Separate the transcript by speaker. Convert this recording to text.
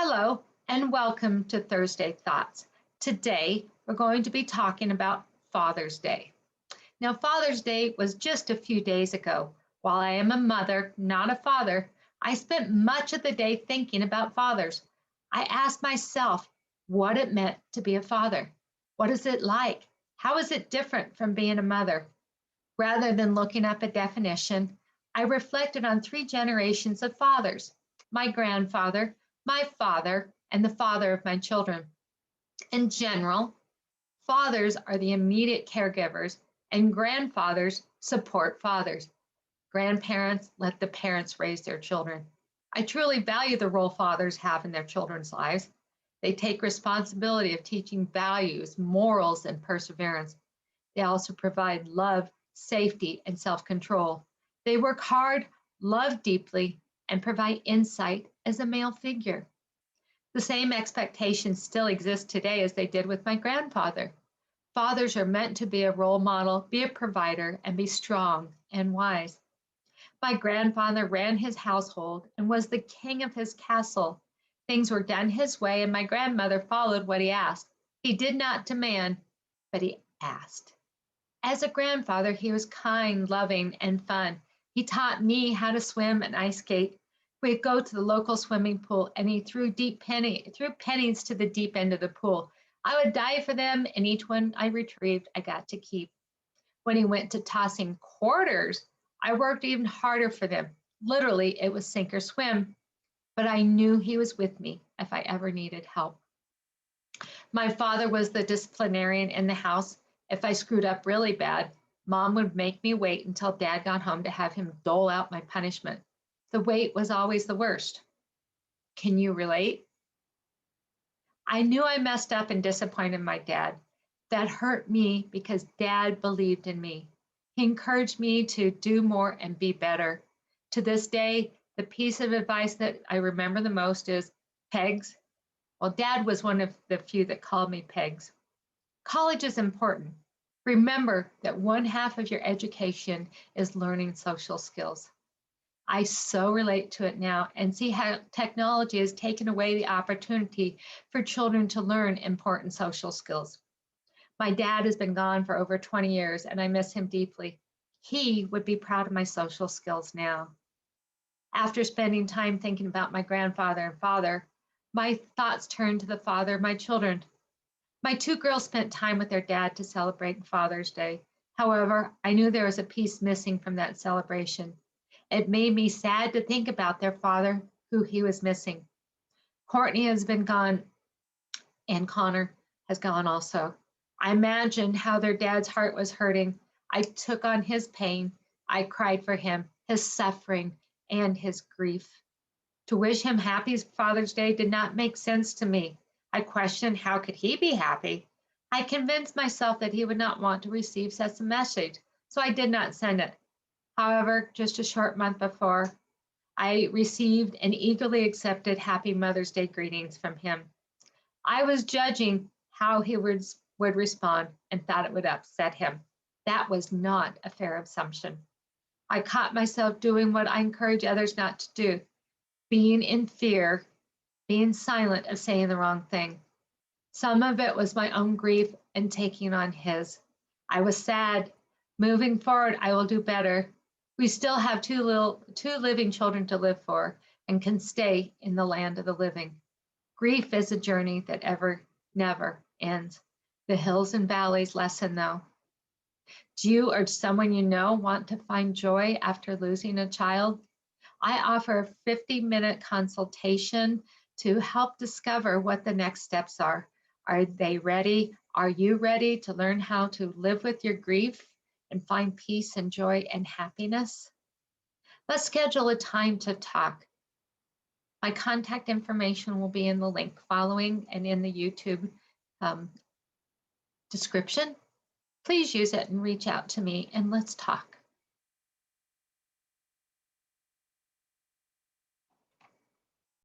Speaker 1: Hello and welcome to Thursday Thoughts. Today we're going to be talking about Father's Day. Now, Father's Day was just a few days ago. While I am a mother, not a father, I spent much of the day thinking about fathers. I asked myself what it meant to be a father. What is it like? How is it different from being a mother? Rather than looking up a definition, I reflected on three generations of fathers: my grandfather, my father, and the father of my children. In general, fathers are the immediate caregivers, and grandfathers support fathers. Grandparents let the parents raise their children. I truly value the role fathers have in their children's lives. They take responsibility of teaching values, morals, and perseverance. They also provide love, safety, and self-control. They work hard, love deeply, and provide insight as a male figure. The same expectations still exist today as they did with my grandfather. Fathers are meant to be a role model, be a provider, and be strong and wise. My grandfather ran his household and was the king of his castle. Things were done his way, and my grandmother followed what he asked. He did not demand, but he asked. As a grandfather, he was kind, loving, and fun. He taught me how to swim and ice skate. We'd go to the local swimming pool, and he threw pennies to the deep end of the pool. I would dive for them, and each one I retrieved, I got to keep. When he went to tossing quarters, I worked even harder for them. Literally, it was sink or swim, but I knew he was with me if I ever needed help. My father was the disciplinarian in the house. If I screwed up really bad, Mom would make me wait until Dad got home to have him dole out my punishment. The wait was always the worst. Can you relate? I knew I messed up and disappointed my dad. That hurt me because Dad believed in me. He encouraged me to do more and be better. To this day, the piece of advice that I remember the most is pegs. Well, Dad was one of the few that called me pegs. College is important. Remember that one half of your education is learning social skills. I so relate to it now and see how technology has taken away the opportunity for children to learn important social skills. My dad has been gone for over 20 years and I miss him deeply. He would be proud of my social skills now. After spending time thinking about my grandfather and father, my thoughts turned to the father of my children. My two girls spent time with their dad to celebrate Father's Day. However, I knew there was a piece missing from that celebration. It made me sad to think about their father, who he was missing. Courtney has been gone, and Connor has gone also. I imagined how their dad's heart was hurting. I took on his pain. I cried for him, his suffering, and his grief. To wish him happy Father's Day did not make sense to me. I questioned how could he be happy? I convinced myself that he would not want to receive such a message, so I did not send it. However, just a short month before, I received and eagerly accepted Happy Mother's Day greetings from him. I was judging how he would respond and thought it would upset him. That was not a fair assumption. I caught myself doing what I encourage others not to do, being in fear, being silent of saying the wrong thing. Some of it was my own grief and taking on his. I was sad. Moving forward, I will do better. We still have two living children to live for and can stay in the land of the living. Grief is a journey that never ends. The hills and valleys lessen though. Do you or someone you know want to find joy after losing a child? I offer a 50-minute consultation to help discover what the next steps are. Are they ready? Are you ready to learn how to live with your grief and find peace and joy and happiness? Let's schedule a time to talk. My contact information will be in the link following and in the YouTube description. Please use it and reach out to me and let's talk.